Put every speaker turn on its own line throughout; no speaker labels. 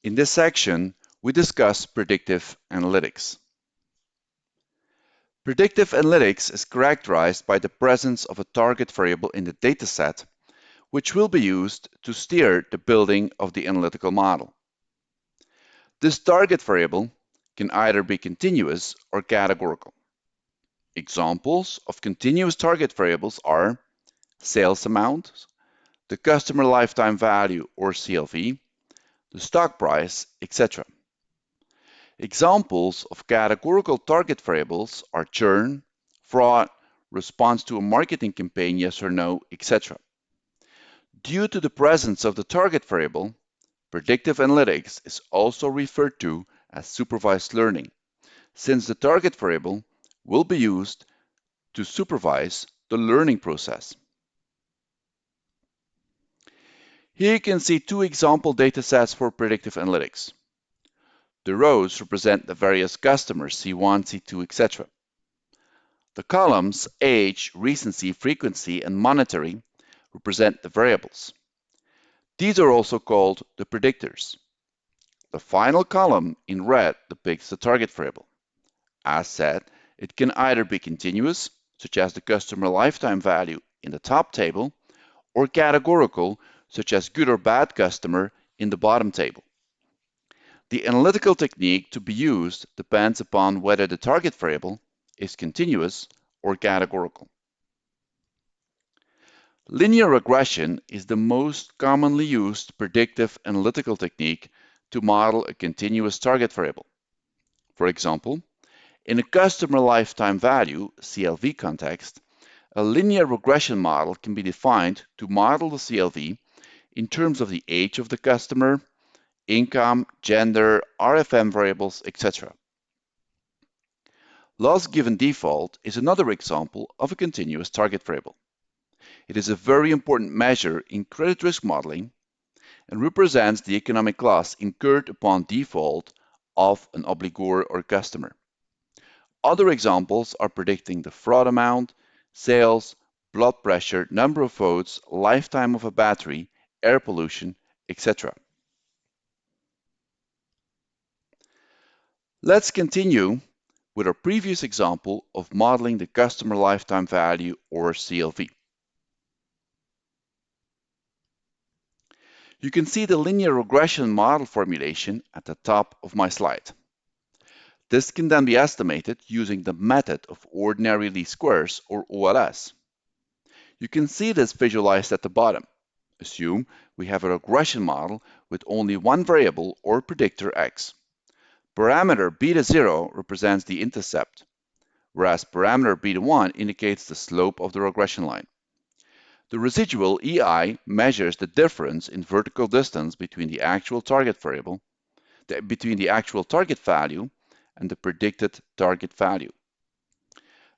In this section, we discuss predictive analytics. Predictive analytics is characterized by the presence of a target variable in the dataset, which will be used to steer the building of the analytical model. This target variable can either be continuous or categorical. Examples of continuous target variables are sales amount, the customer lifetime value or CLV, the stock price, etc. Examples of categorical target variables are churn, fraud, response to a marketing campaign, yes or no, etc. Due to the presence of the target variable, predictive analytics is also referred to as supervised learning, since the target variable will be used to supervise the learning process. Here you can see two example datasets for predictive analytics. The rows represent the various customers, C1, C2, etc. The columns, age, recency, frequency, and monetary, represent the variables. These are also called the predictors. The final column in red depicts the target variable. As said, it can either be continuous, such as the customer lifetime value in the top table, or categorical, such as good or bad customer in the bottom table. The analytical technique to be used depends upon whether the target variable is continuous or categorical. Linear regression is the most commonly used predictive analytical technique to model a continuous target variable. For example, in a customer lifetime value (CLV) context, a linear regression model can be defined to model the CLV in terms of the age of the customer, income, gender, RFM variables, etc. Loss given default is another example of a continuous target variable. It is a very important measure in credit risk modeling and represents the economic loss incurred upon default of an obligor or customer. Other examples are predicting the fraud amount, sales, blood pressure, number of votes, lifetime of a battery, air pollution, etc. Let's continue with our previous example of modeling the customer lifetime value or CLV. You can see the linear regression model formulation at the top of my slide. This can then be estimated using the method of ordinary least squares, or OLS. You can see this visualized at the bottom. Assume we have a regression model with only one variable or predictor x. Parameter beta 0 represents the intercept, whereas parameter beta 1 indicates the slope of the regression line. The residual EI measures the difference in vertical distance between the actual target value and the predicted target value.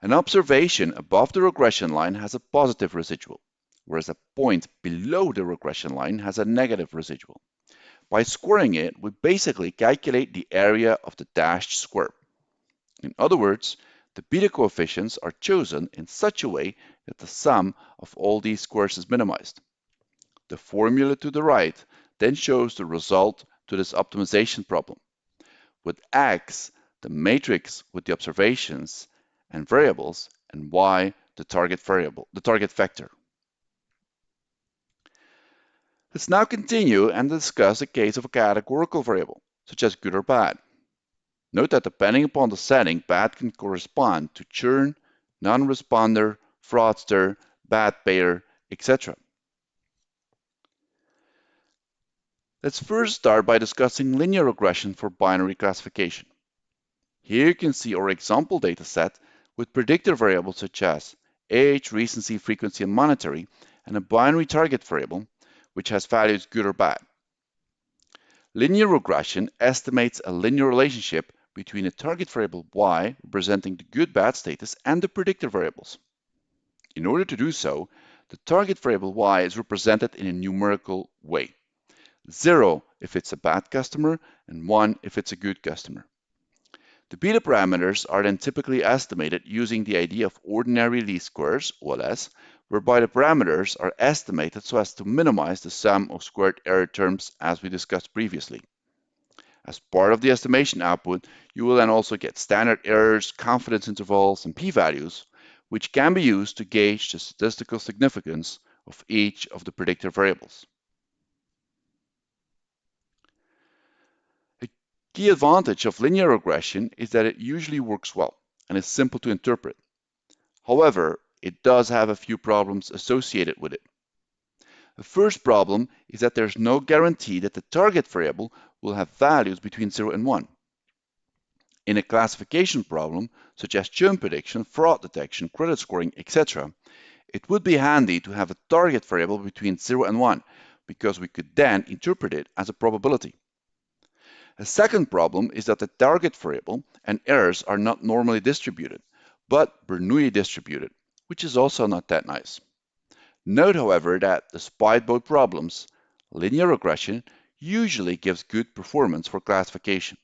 An observation above the regression line has a positive residual, whereas a point below the regression line has a negative residual. By squaring it, we basically calculate the area of the dashed square. In other words, the beta coefficients are chosen in such a way that the sum of all these squares is minimized. The formula to the right then shows the result to this optimization problem, with X the matrix with the observations and variables, and Y the target vector. Let's now continue and discuss a case of a categorical variable, such as good or bad. Note that depending upon the setting, bad can correspond to churn, non-responder, fraudster, bad payer, etc. Let's first start by discussing linear regression for binary classification. Here you can see our example dataset with predictor variables such as age, recency, frequency, and monetary, and a binary target variable which has values good or bad. Linear regression estimates a linear relationship between a target variable y representing the good-bad status and the predictor variables. In order to do so, the target variable y is represented in a numerical way. 0 if it's a bad customer and 1 if it's a good customer. The beta parameters are then typically estimated using the idea of ordinary least squares, OLS, whereby the parameters are estimated so as to minimize the sum of squared error terms as we discussed previously. As part of the estimation output, you will then also get standard errors, confidence intervals, and p-values, which can be used to gauge the statistical significance of each of the predictor variables. A key advantage of linear regression is that it usually works well and is simple to interpret. However, it does have a few problems associated with it. The first problem is that there's no guarantee that the target variable will have values between 0 and 1. In a classification problem, such as churn prediction, fraud detection, credit scoring, etc., it would be handy to have a target variable between 0 and 1, because we could then interpret it as a probability. A second problem is that the target variable and errors are not normally distributed, but Bernoulli distributed, which is also not that nice. Note, however, that despite both problems, linear regression usually gives good performance for classification.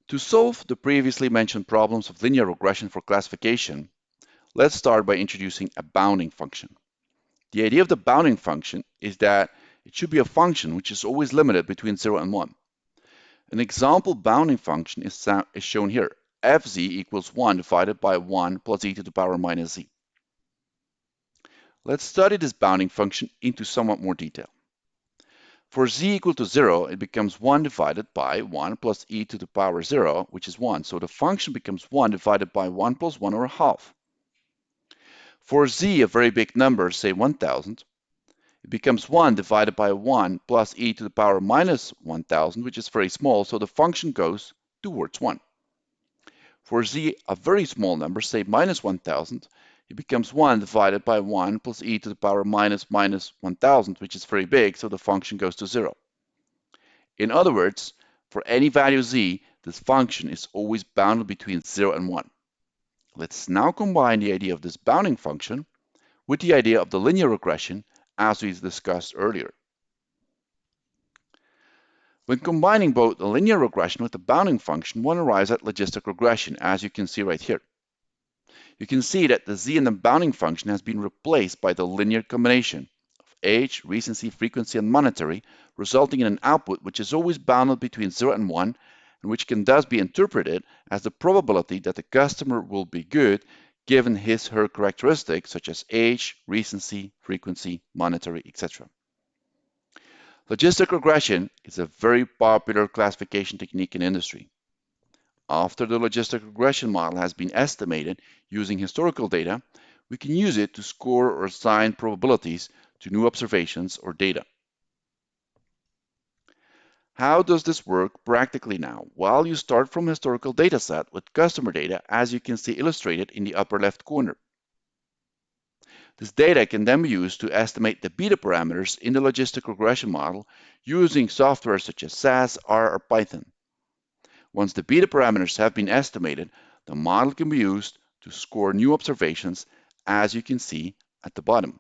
To solve the previously mentioned problems of linear regression for classification, let's start by introducing a bounding function. The idea of the bounding function is that it should be a function which is always limited between 0 and 1. An example bounding function is shown here. Fz equals 1 divided by 1 plus e to the power minus z. Let's study this bounding function into somewhat more detail. For z equal to 0, it becomes 1 divided by 1 plus e to the power 0, which is 1. So the function becomes 1 divided by 1 plus 1 or a half. For z, a very big number, say 1000, it becomes 1 divided by 1 plus e to the power minus 1000, which is very small, so the function goes towards 1. For z, a very small number, say minus 1000, it becomes 1 divided by 1 plus e to the power minus 1000, which is very big, so the function goes to 0. In other words, for any value z, this function is always bounded between 0 and 1. Let's now combine the idea of this bounding function with the idea of the linear regression as we discussed earlier. When combining both the linear regression with the bounding function, one arrives at logistic regression, as you can see right here. You can see that the z in the bounding function has been replaced by the linear combination of age, recency, frequency, and monetary, resulting in an output which is always bounded between 0 and 1, and which can thus be interpreted as the probability that the customer will be good given his/her characteristics such as age, recency, frequency, monetary, etc. Logistic regression is a very popular classification technique in industry. After the logistic regression model has been estimated using historical data, we can use it to score or assign probabilities to new observations or data. How does this work practically now? Well, you start from a historical data set with customer data, as you can see illustrated in the upper left corner. This data can then be used to estimate the beta parameters in the logistic regression model using software such as SAS, R, or Python. Once the beta parameters have been estimated, the model can be used to score new observations, as you can see at the bottom.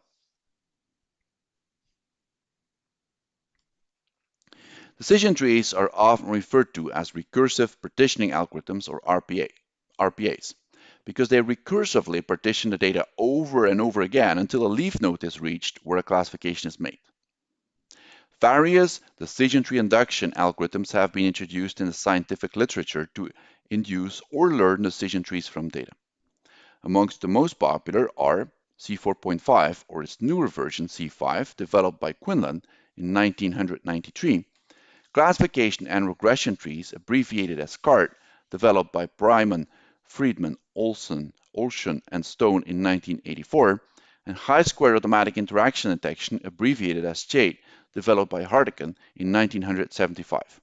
Decision trees are often referred to as recursive partitioning algorithms, or RPAs, because they recursively partition the data over and over again until a leaf node is reached where a classification is made. Various decision tree induction algorithms have been introduced in the scientific literature to induce or learn decision trees from data. Amongst the most popular are C4.5, or its newer version C5, developed by Quinlan in 1993, classification and regression trees, abbreviated as CART, developed by Bryman, Friedman, Olson, and Stone in 1984, and high-square automatic interaction detection, abbreviated as CHAIT, developed by Hartigan in 1975.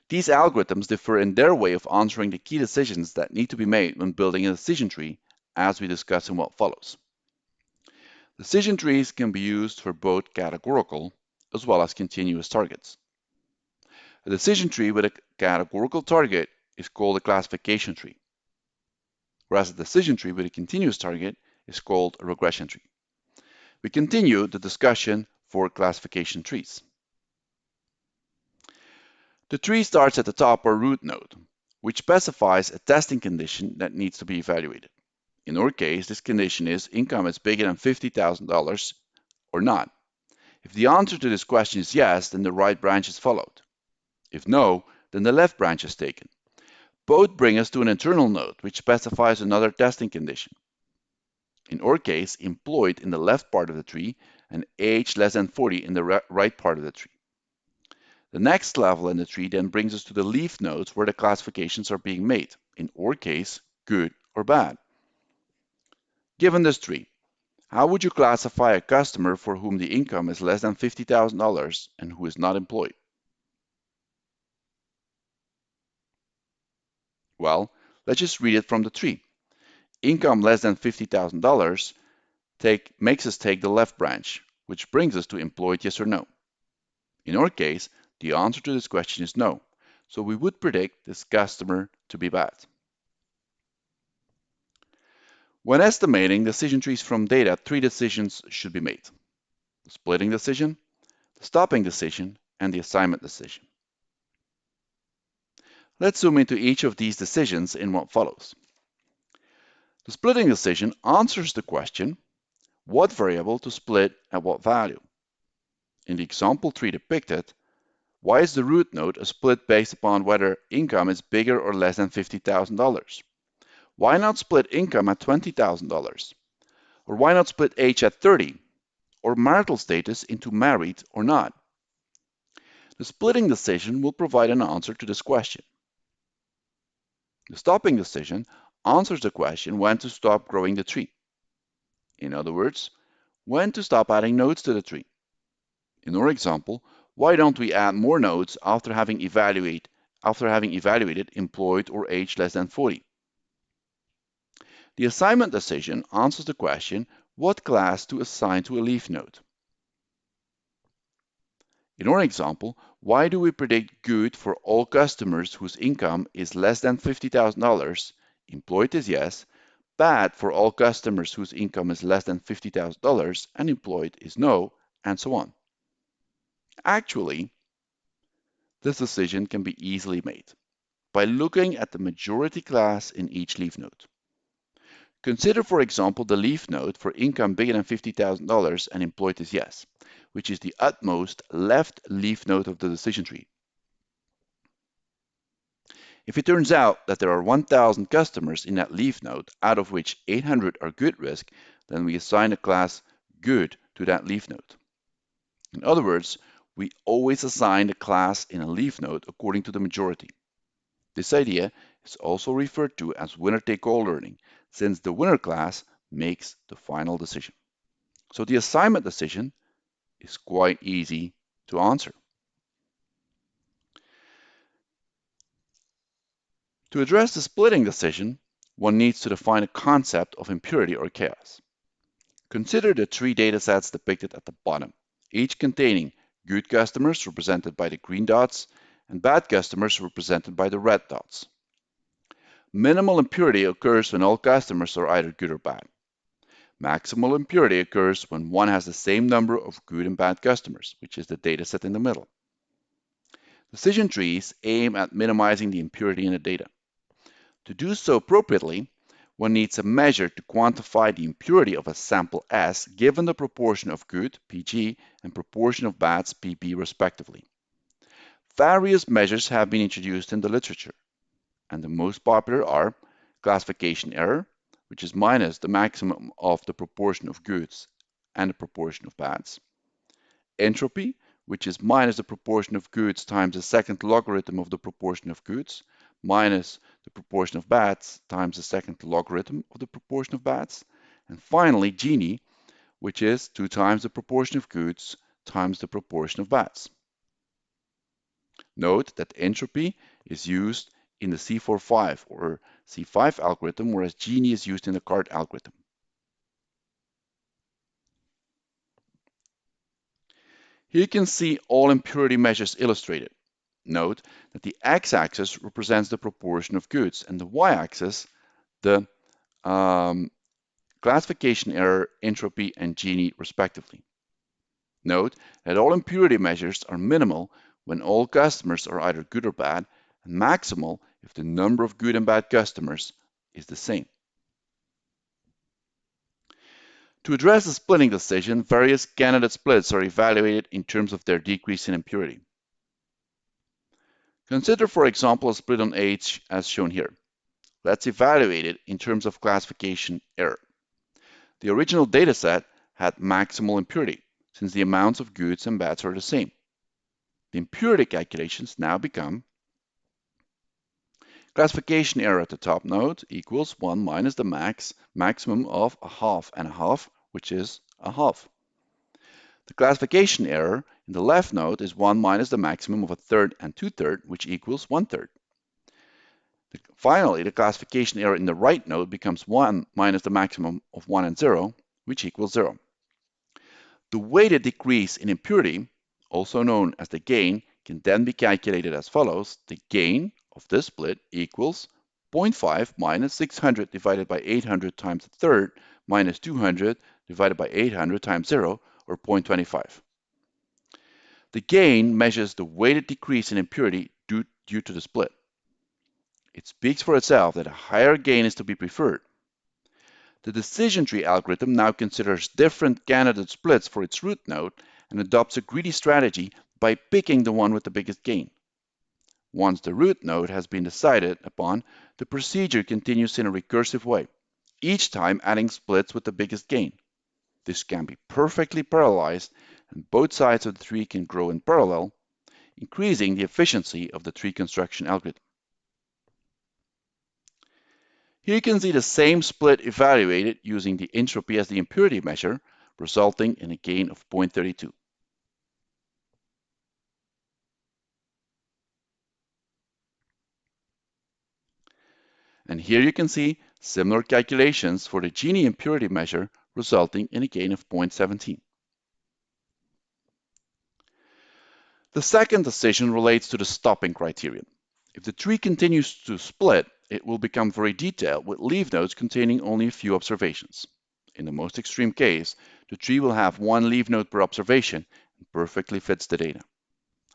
These algorithms differ in their way of answering the key decisions that need to be made when building a decision tree, as we discuss in what follows. Decision trees can be used for both categorical as well as continuous targets. A decision tree with a categorical target is called a classification tree, whereas a decision tree with a continuous target is called a regression tree. We continue the discussion for classification trees. The tree starts at the top or root node, which specifies a testing condition that needs to be evaluated. In our case, this condition is income is bigger than $50,000 or not. If the answer to this question is yes, then the right branch is followed. If no, then the left branch is taken. Both bring us to an internal node, which specifies another testing condition. In our case, employed in the left part of the tree and age less than 40 in the right part of the tree. The next level in the tree then brings us to the leaf nodes where the classifications are being made, in our case, good or bad. Given this tree, how would you classify a customer for whom the income is less than $50,000 and who is not employed? Well, let's just read it from the tree. Income less than $50,000 makes us take the left branch, which brings us to employed yes or no. In our case, the answer to this question is no, so we would predict this customer to be bad. When estimating decision trees from data, 3 decisions should be made: the splitting decision, the stopping decision, and the assignment decision. Let's zoom into each of these decisions in what follows. The splitting decision answers the question, what variable to split at what value? In the example tree depicted, why is the root node a split based upon whether income is bigger or less than $50,000? Why not split income at $20,000? Or why not split age at 30? Or marital status into married or not? The splitting decision will provide an answer to this question. The stopping decision answers the question when to stop growing the tree. In other words, when to stop adding nodes to the tree. In our example, why don't we add more nodes after having evaluated employed or age less than 40? The assignment decision answers the question, what class to assign to a leaf node. In our example, why do we predict good for all customers whose income is less than $50,000? Employed is yes, bad for all customers whose income is less than $50,000, and employed is no, and so on. Actually, this decision can be easily made by looking at the majority class in each leaf node. Consider, for example, the leaf node for income bigger than $50,000 and employed is yes, which is the utmost left leaf node of the decision tree. If it turns out that there are 1,000 customers in that leaf node, out of which 800 are good risk, then we assign a class good to that leaf node. In other words, we always assign a class in a leaf node according to the majority. This idea is also referred to as winner-take-all learning, since the winner class makes the final decision. So the assignment decision is quite easy to answer. To address the splitting decision, one needs to define a concept of impurity or chaos. Consider the 3 datasets depicted at the bottom, each containing good customers represented by the green dots and bad customers represented by the red dots. Minimal impurity occurs when all customers are either good or bad. Maximal impurity occurs when one has the same number of good and bad customers, which is the dataset in the middle. Decision trees aim at minimizing the impurity in the data. To do so appropriately, one needs a measure to quantify the impurity of a sample S given the proportion of good, Pg, and proportion of bads, Pb, respectively. Various measures have been introduced in the literature, and the most popular are classification error, which is minus the maximum of the proportion of goods and the proportion of bads. Entropy, which is minus the proportion of goods times the second logarithm of the proportion of goods, minus the proportion of bads times the second logarithm of the proportion of bads. And finally, Gini, which is 2 times the proportion of goods times the proportion of bads. Note that entropy is used in the C45 or C5 algorithm, whereas Gini is used in the CART algorithm. Here you can see all impurity measures illustrated. Note that the x-axis represents the proportion of goods and the y-axis the classification error, entropy, and Gini respectively. Note that all impurity measures are minimal when all customers are either good or bad, and maximal if the number of good and bad customers is the same. To address the splitting decision, various candidate splits are evaluated in terms of their decrease in impurity. Consider, for example, a split on H as shown here. Let's evaluate it in terms of classification error. The original dataset had maximal impurity, since the amounts of goods and bads are the same. The impurity calculations now become classification error at the top node equals 1 minus the maximum of a half and a half, which is a half. The classification error in the left node is 1 minus the maximum of a third and 2/3, which equals 1/3. Finally, the classification error in the right node becomes 1 minus the maximum of 1 and 0, which equals 0. The weighted decrease in impurity, also known as the gain, can then be calculated as follows. The gain of this split equals 0.5 minus 600 divided by 800 times a third minus 200 divided by 800 times 0, or 0.25. The gain measures the weighted decrease in impurity due to the split. It speaks for itself that a higher gain is to be preferred. The decision tree algorithm now considers different candidate splits for its root node and adopts a greedy strategy by picking the one with the biggest gain. Once the root node has been decided upon, the procedure continues in a recursive way, each time adding splits with the biggest gain. This can be perfectly parallelized, and both sides of the tree can grow in parallel, increasing the efficiency of the tree construction algorithm. Here you can see the same split evaluated using the entropy as the impurity measure, resulting in a gain of 0.32. And here you can see similar calculations for the Gini impurity measure, resulting in a gain of 0.17. The second decision relates to the stopping criterion. If the tree continues to split, it will become very detailed with leaf nodes containing only a few observations. In the most extreme case, the tree will have one leaf node per observation and perfectly fits the data.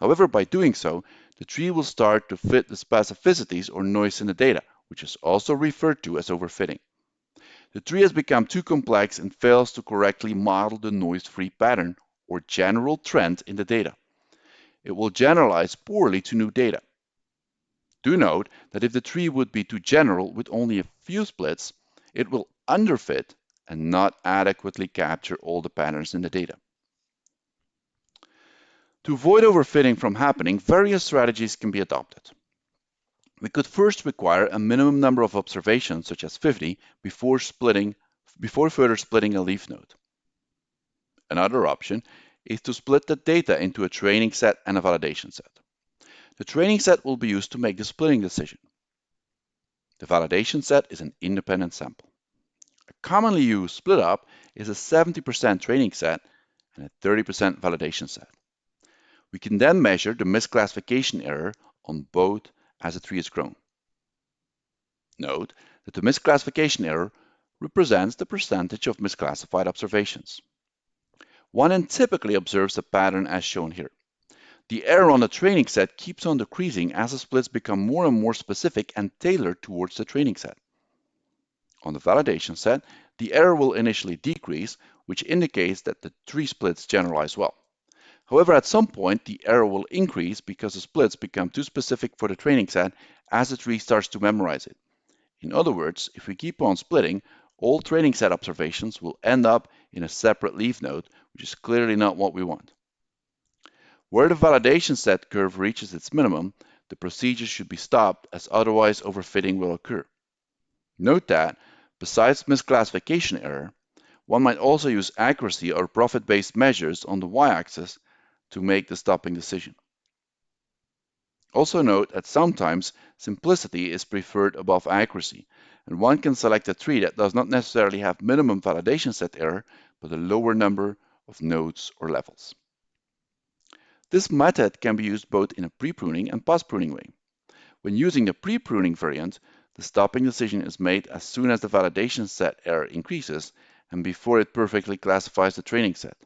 However, by doing so, the tree will start to fit the specificities or noise in the data, which is also referred to as overfitting. The tree has become too complex and fails to correctly model the noise-free pattern or general trend in the data. It will generalize poorly to new data. Do note that if the tree would be too general with only a few splits, it will underfit and not adequately capture all the patterns in the data. To avoid overfitting from happening, various strategies can be adopted. We could first require a minimum number of observations, such as 50, before further splitting a leaf node. Another option is to split the data into a training set and a validation set. The training set will be used to make the splitting decision. The validation set is an independent sample. A commonly used split up is a 70% training set and a 30% validation set. We can then measure the misclassification error on both as the tree is grown. Note that the misclassification error represents the percentage of misclassified observations. One N typically observes a pattern as shown here. The error on the training set keeps on decreasing as the splits become more and more specific and tailored towards the training set. On the validation set, the error will initially decrease, which indicates that the tree splits generalize well. However, at some point, the error will increase because the splits become too specific for the training set as the tree starts to memorize it. In other words, if we keep on splitting, all training set observations will end up in a separate leaf node, which is clearly not what we want. Where the validation set curve reaches its minimum, the procedure should be stopped, as otherwise overfitting will occur. Note that, besides misclassification error, one might also use accuracy or profit-based measures on the y-axis to make the stopping decision. Also note that sometimes simplicity is preferred above accuracy, and one can select a tree that does not necessarily have minimum validation set error, but a lower number of nodes or levels. This method can be used both in a pre-pruning and post-pruning way. When using the pre-pruning variant, the stopping decision is made as soon as the validation set error increases and before it perfectly classifies the training set.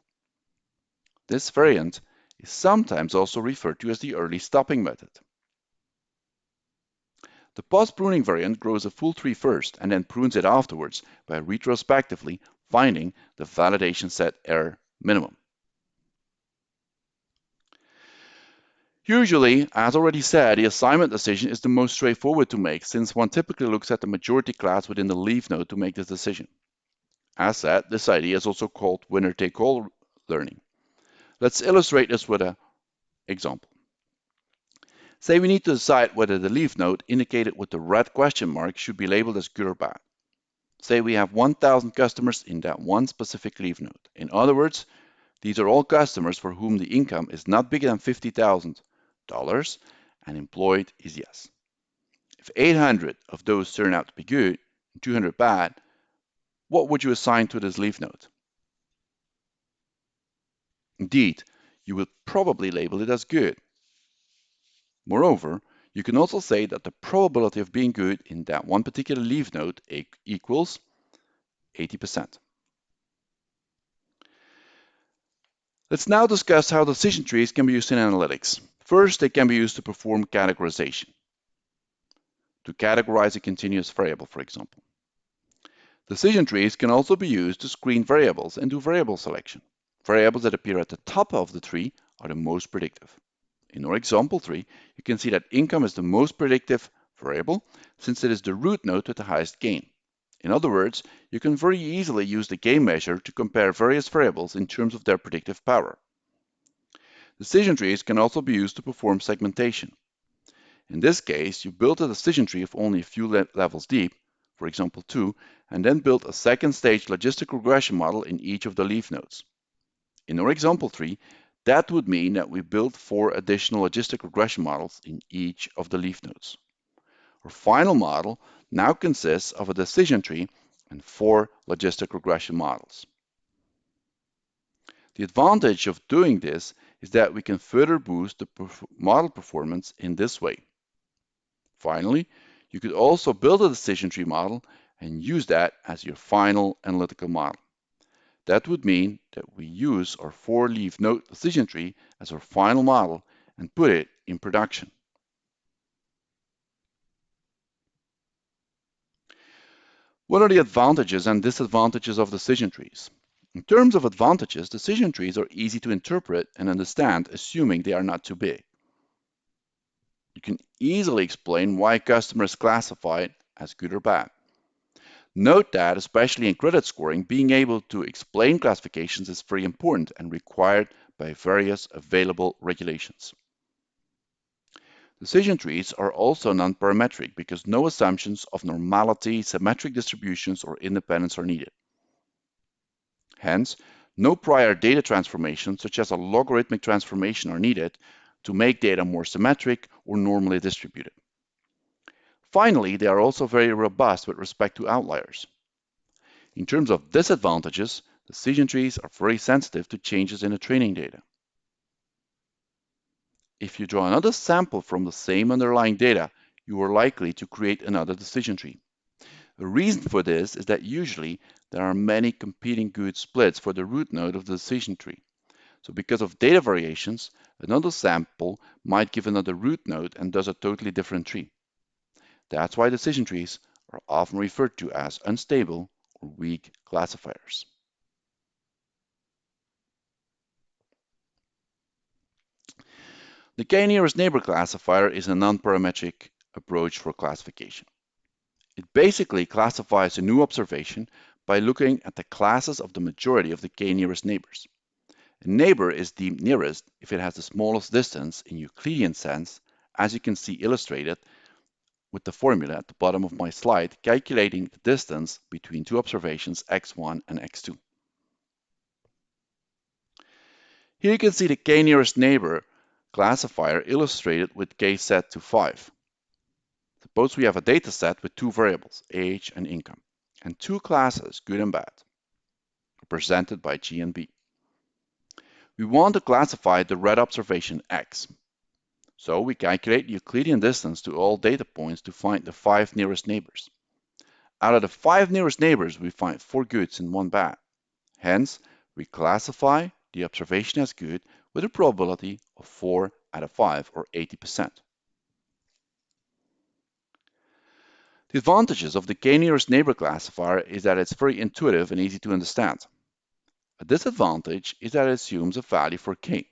This variant is sometimes also referred to as the early stopping method. The post-pruning variant grows a full tree first and then prunes it afterwards by retrospectively finding the validation set error minimum. Usually, as already said, the assignment decision is the most straightforward to make, since one typically looks at the majority class within the leaf node to make this decision. As said, this idea is also called winner-take-all learning. Let's illustrate this with an example. Say we need to decide whether the leaf node indicated with the red question mark should be labeled as good or bad. Say we have 1,000 customers in that one specific leaf node. In other words, these are all customers for whom the income is not bigger than $50,000 and employed is yes. If 800 of those turn out to be good and 200 bad, what would you assign to this leaf node? Indeed, you would probably label it as good. Moreover, you can also say that the probability of being good in that one particular leaf node equals 80%. Let's now discuss how decision trees can be used in analytics. First, they can be used to perform categorization, to categorize a continuous variable, for example. Decision trees can also be used to screen variables and do variable selection. Variables that appear at the top of the tree are the most predictive. In our example tree, you can see that income is the most predictive variable since it is the root node with the highest gain. In other words, you can very easily use the gain measure to compare various variables in terms of their predictive power. Decision trees can also be used to perform segmentation. In this case, you build a decision tree of only a few levels deep, for example 2, and then build a second stage logistic regression model in each of the leaf nodes. In our example tree, that would mean that we build 4 additional logistic regression models in each of the leaf nodes. Our final model now consists of a decision tree and 4 logistic regression models. The advantage of doing this is that we can further boost the model performance in this way. Finally, you could also build a decision tree model and use that as your final analytical model. That would mean that we use our 4-leaf node decision tree as our final model and put it in production. What are the advantages and disadvantages of decision trees? In terms of advantages, decision trees are easy to interpret and understand, assuming they are not too big. You can easily explain why customers classify it as good or bad. Note that, especially in credit scoring, being able to explain classifications is very important and required by various available regulations. Decision trees are also non-parametric because no assumptions of normality, symmetric distributions, or independence are needed. Hence, no prior data transformations, such as a logarithmic transformation, are needed to make data more symmetric or normally distributed. Finally, they are also very robust with respect to outliers. In terms of disadvantages, decision trees are very sensitive to changes in the training data. If you draw another sample from the same underlying data, you are likely to create another decision tree. The reason for this is that usually there are many competing good splits for the root node of the decision tree. So because of data variations, another sample might give another root node and thus a totally different tree. That's why decision trees are often referred to as unstable or weak classifiers. The k-nearest neighbor classifier is a non-parametric approach for classification. It basically classifies a new observation by looking at the classes of the majority of the k-nearest neighbors. A neighbor is deemed nearest if it has the smallest distance in Euclidean sense, as you can see illustrated with the formula at the bottom of my slide, calculating the distance between two observations x1 and x2. Here you can see the k-nearest neighbor classifier illustrated with k set to 5. Suppose we have a data set with 2 variables, age and income, and 2 classes, good and bad, represented by G and B. We want to classify the red observation x. So we calculate the Euclidean distance to all data points to find the 5 nearest neighbors. Out of the 5 nearest neighbors, we find 4 goods and 1 bad. Hence, we classify the observation as good with a probability of 4 out of 5, or 80%. The advantages of the k-nearest neighbor classifier is that it's very intuitive and easy to understand. A disadvantage is that it assumes a value for k.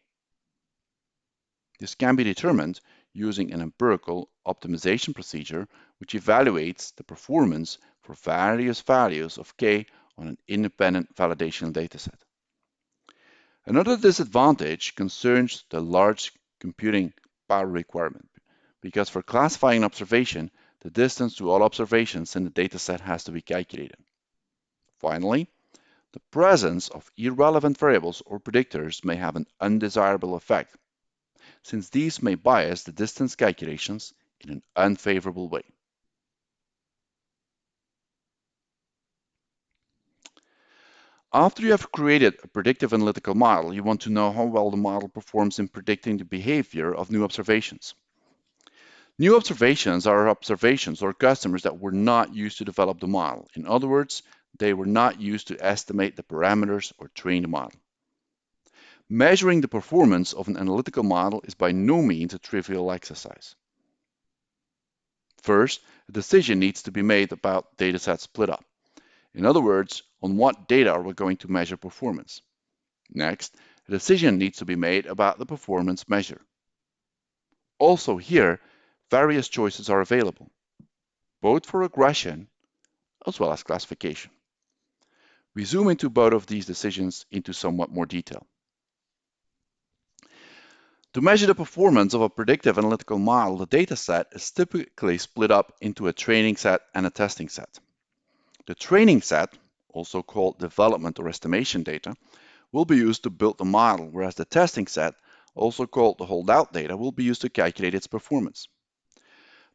This can be determined using an empirical optimization procedure which evaluates the performance for various values of k on an independent validation dataset. Another disadvantage concerns the large computing power requirement, because for classifying an observation, the distance to all observations in the dataset has to be calculated. Finally, the presence of irrelevant variables or predictors may have an undesirable effect, since these may bias the distance calculations in an unfavorable way. After you have created a predictive analytical model, you want to know how well the model performs in predicting the behavior of new observations. New observations are observations or customers that were not used to develop the model. In other words, they were not used to estimate the parameters or train the model. Measuring the performance of an analytical model is by no means a trivial exercise. First, a decision needs to be made about dataset split up. In other words, on what data are we going to measure performance? Next, a decision needs to be made about the performance measure. Also here, various choices are available, both for regression as well as classification. We zoom into both of these decisions into somewhat more detail. To measure the performance of a predictive analytical model, the dataset is typically split up into a training set and a testing set. The training set, also called development or estimation data, will be used to build the model, whereas the testing set, also called the holdout data, will be used to calculate its performance.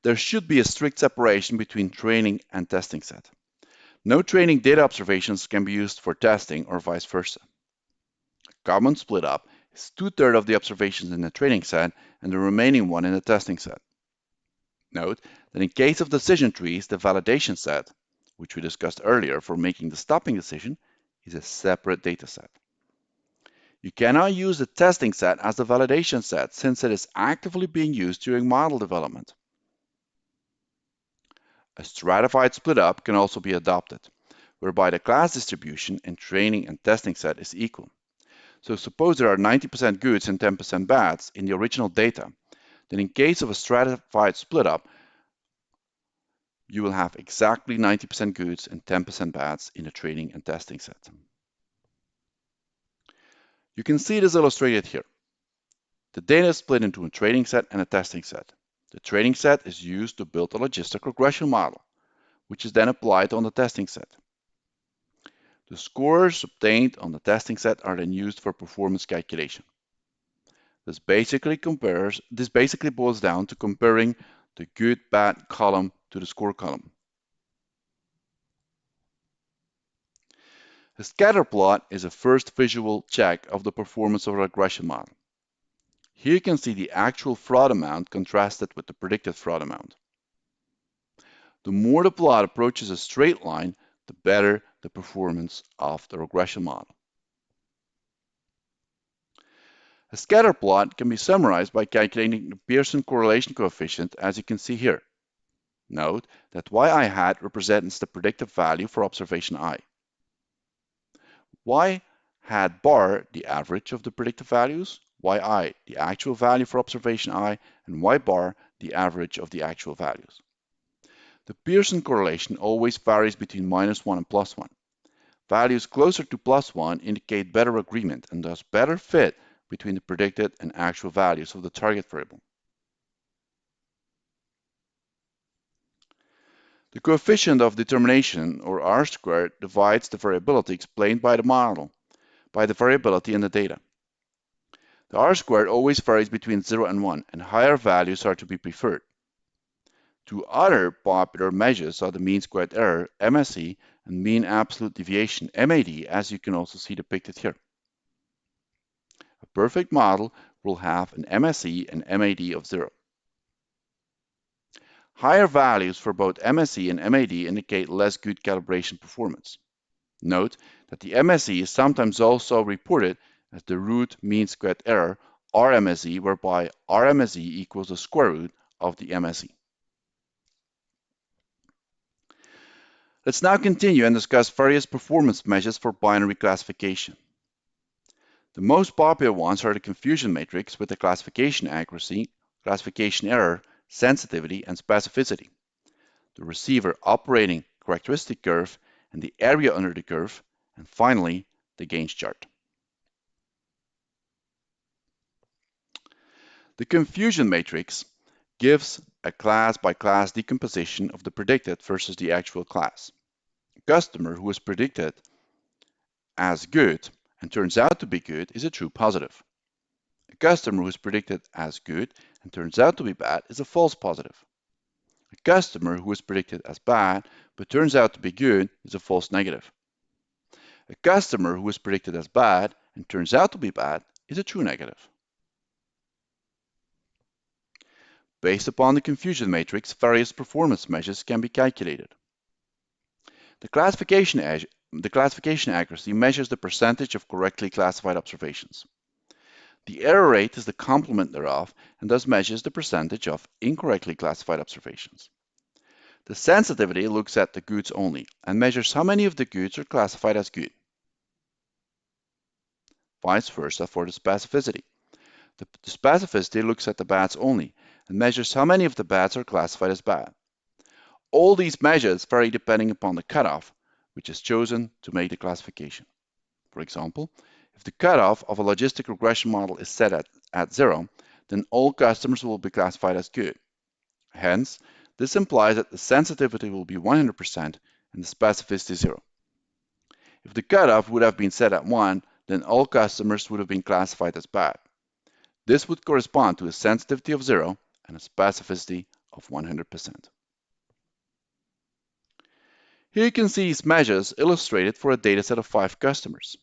There should be a strict separation between training and testing set. No training data observations can be used for testing or vice versa. A common split up is 2/3 of the observations in the training set and the remaining one in the testing set. Note that in case of decision trees, the validation set, which we discussed earlier for making the stopping decision, is a separate data set. You cannot use the testing set as the validation set since it is actively being used during model development. A stratified split up can also be adopted, whereby the class distribution in training and testing set is equal. So suppose there are 90% goods and 10% bads in the original data, then in case of a stratified split up, you will have exactly 90% goods and 10% bads in the training and testing set. You can see this illustrated here. The data is split into a training set and a testing set. The training set is used to build a logistic regression model, which is then applied on the testing set. The scores obtained on the testing set are then used for performance calculation. This basically boils down to comparing the good-bad column to the score column. A scatter plot is a first visual check of the performance of a regression model. Here you can see the actual fraud amount contrasted with the predicted fraud amount. The more the plot approaches a straight line, the better the performance of the regression model. A scatter plot can be summarized by calculating the Pearson correlation coefficient, as you can see here. Note that yi hat represents the predictive value for observation I. Y hat bar the average of the predictive values, yi the actual value for observation I, and y bar the average of the actual values. The Pearson correlation always varies between -1 and +1. Values closer to +1 indicate better agreement and thus better fit between the predicted and actual values of the target variable. The coefficient of determination, or R-squared, divides the variability explained by the model by the variability in the data. The R-squared always varies between 0 and 1, and higher values are to be preferred. Two other popular measures are the mean squared error, MSE, and mean absolute deviation, MAD, as you can also see depicted here. A perfect model will have an MSE and MAD of 0. Higher values for both MSE and MAD indicate less good calibration performance. Note that the MSE is sometimes also reported as the root mean squared error, RMSE, whereby RMSE equals the square root of the MSE. Let's now continue and discuss various performance measures for binary classification. The most popular ones are the confusion matrix with the classification accuracy, classification error, sensitivity, and specificity, the receiver operating characteristic curve, and the area under the curve, and finally, the gains chart. The confusion matrix gives a class-by-class decomposition of the predicted versus the actual class. A customer who is predicted as good and turns out to be good is a true positive. A customer who is predicted as good and turns out to be bad is a false positive. A customer who is predicted as bad but turns out to be good is a false negative. A customer who is predicted as bad and turns out to be bad is a true negative. Based upon the confusion matrix, various performance measures can be calculated. The classification accuracy measures the percentage of correctly classified observations. The error rate is the complement thereof and thus measures the percentage of incorrectly classified observations. The sensitivity looks at the goods only and measures how many of the goods are classified as good. Vice versa for the specificity. The specificity looks at the bads only and measures how many of the bads are classified as bad. All these measures vary depending upon the cutoff, which is chosen to make the classification. For example, if the cutoff of a logistic regression model is set at 0, then all customers will be classified as good. Hence, this implies that the sensitivity will be 100% and the specificity 0. If the cutoff would have been set at 1, then all customers would have been classified as bad. This would correspond to a sensitivity of 0 and a specificity of 100%. Here you can see these measures illustrated for a dataset of 5 customers.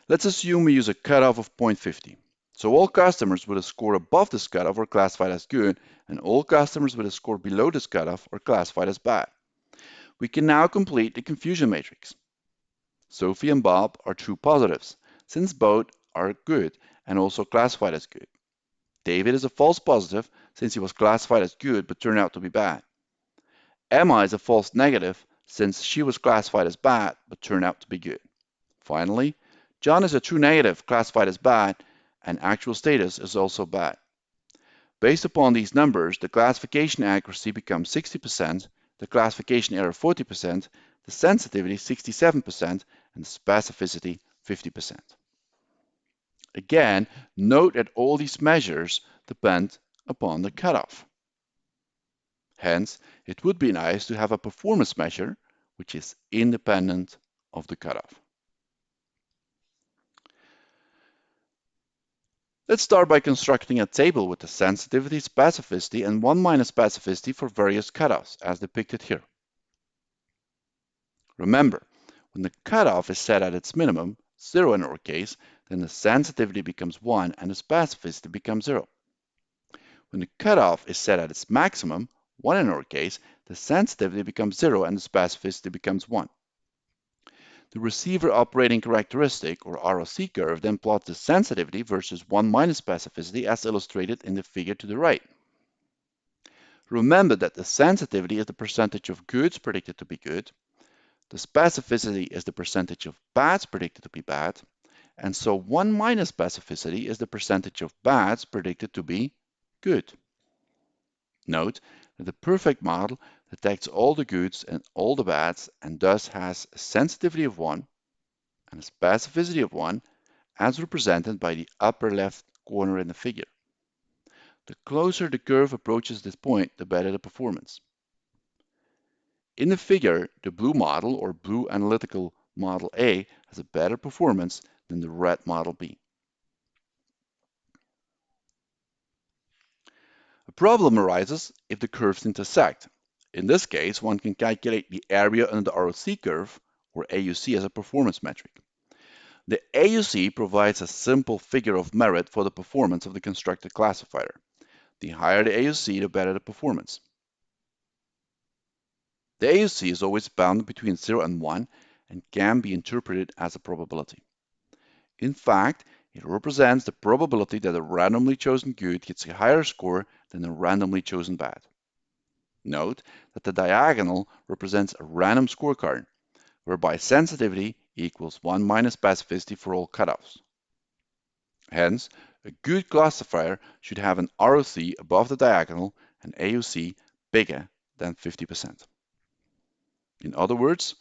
Let's assume we use a cutoff of 0.50. So all customers with a score above this cutoff are classified as good, and all customers with a score below this cutoff are classified as bad. We can now complete the confusion matrix. Sophie and Bob are true positives, since both are good and also classified as good. David is a false positive, since he was classified as good but turned out to be bad. Emma is a false negative, since she was classified as bad but turned out to be good. Finally, John is a true negative classified as bad, and actual status is also bad. Based upon these numbers, the classification accuracy becomes 60%, the classification error 40%, the sensitivity 67%, and the specificity 50%. Again, note that all these measures depend upon the cutoff. Hence, it would be nice to have a performance measure which is independent of the cutoff. Let's start by constructing a table with the sensitivity, specificity, and 1 minus specificity for various cutoffs, as depicted here. Remember, when the cutoff is set at its minimum, 0 in our case, then the sensitivity becomes 1 and the specificity becomes 0. When the cutoff is set at its maximum, 1 in our case, the sensitivity becomes 0 and the specificity becomes 1. The receiver operating characteristic, or ROC curve, then plots the sensitivity versus 1 minus specificity as illustrated in the figure to the right. Remember that the sensitivity is the percentage of goods predicted to be good, the specificity is the percentage of bads predicted to be bad, and so 1 minus specificity is the percentage of bads predicted to be good. Note that the perfect model detects all the goods and all the bads and thus has a sensitivity of 1 and a specificity of 1 as represented by the upper left corner in the figure. The closer the curve approaches this point, the better the performance. In the figure, the blue model or blue analytical model A has a better performance than the red model B. A problem arises if the curves intersect. In this case, one can calculate the area under the ROC curve, or AUC, as a performance metric. The AUC provides a simple figure of merit for the performance of the constructed classifier. The higher the AUC, the better the performance. The AUC is always bounded between 0 and 1 and can be interpreted as a probability. In fact, it represents the probability that a randomly chosen good gets a higher score than a randomly chosen bad. Note that the diagonal represents a random scorecard, whereby sensitivity equals 1 minus specificity for all cutoffs. Hence, a good classifier should have an ROC above the diagonal and AUC bigger than 50%. In other words,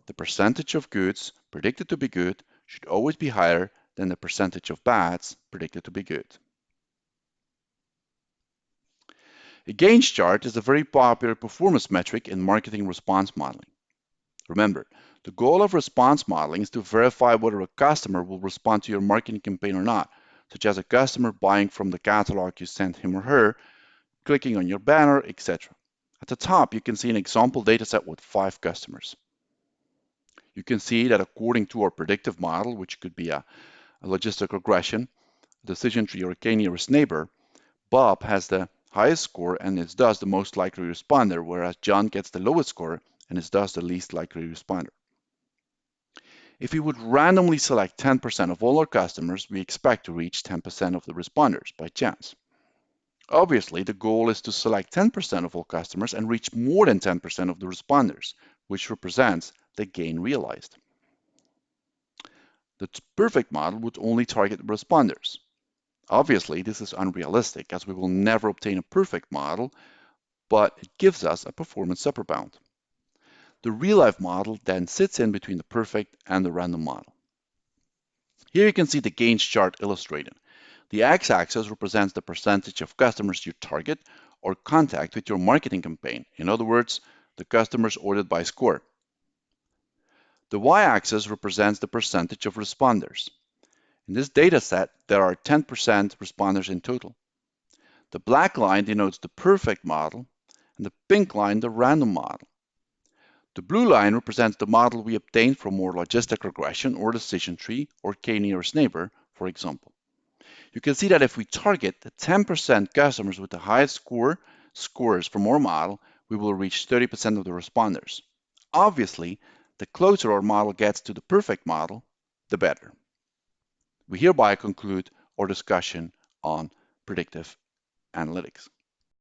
the percentage of goods predicted to be good should always be higher than the percentage of bads predicted to be good. A gains chart is a very popular performance metric in marketing response modeling. Remember, the goal of response modeling is to verify whether a customer will respond to your marketing campaign or not, such as a customer buying from the catalog you sent him or her, clicking on your banner, etc. At the top, you can see an example dataset with 5 customers. You can see that according to our predictive model, which could be a logistic regression, a decision tree, or a k-nearest neighbor, Bob has the highest score and is thus the most likely responder, whereas John gets the lowest score and is thus the least likely responder. If we would randomly select 10% of all our customers, we expect to reach 10% of the responders by chance. Obviously, the goal is to select 10% of all customers and reach more than 10% of the responders, which represents the gain realized. The perfect model would only target responders. Obviously, this is unrealistic as we will never obtain a perfect model, but it gives us a performance upper bound. The real-life model then sits in between the perfect and the random model. Here you can see the gains chart illustrated. The x-axis represents the percentage of customers you target or contact with your marketing campaign. In other words, the customers ordered by score. The y-axis represents the percentage of responders. In this data set, there are 10% responders in total. The black line denotes the perfect model, and the pink line the random model. The blue line represents the model we obtained from more logistic regression or decision tree or k-nearest neighbor, for example. You can see that if we target the 10% customers with the highest scores from our model, we will reach 30% of the responders. Obviously, the closer our model gets to the perfect model, the better. We hereby conclude our discussion on predictive analytics.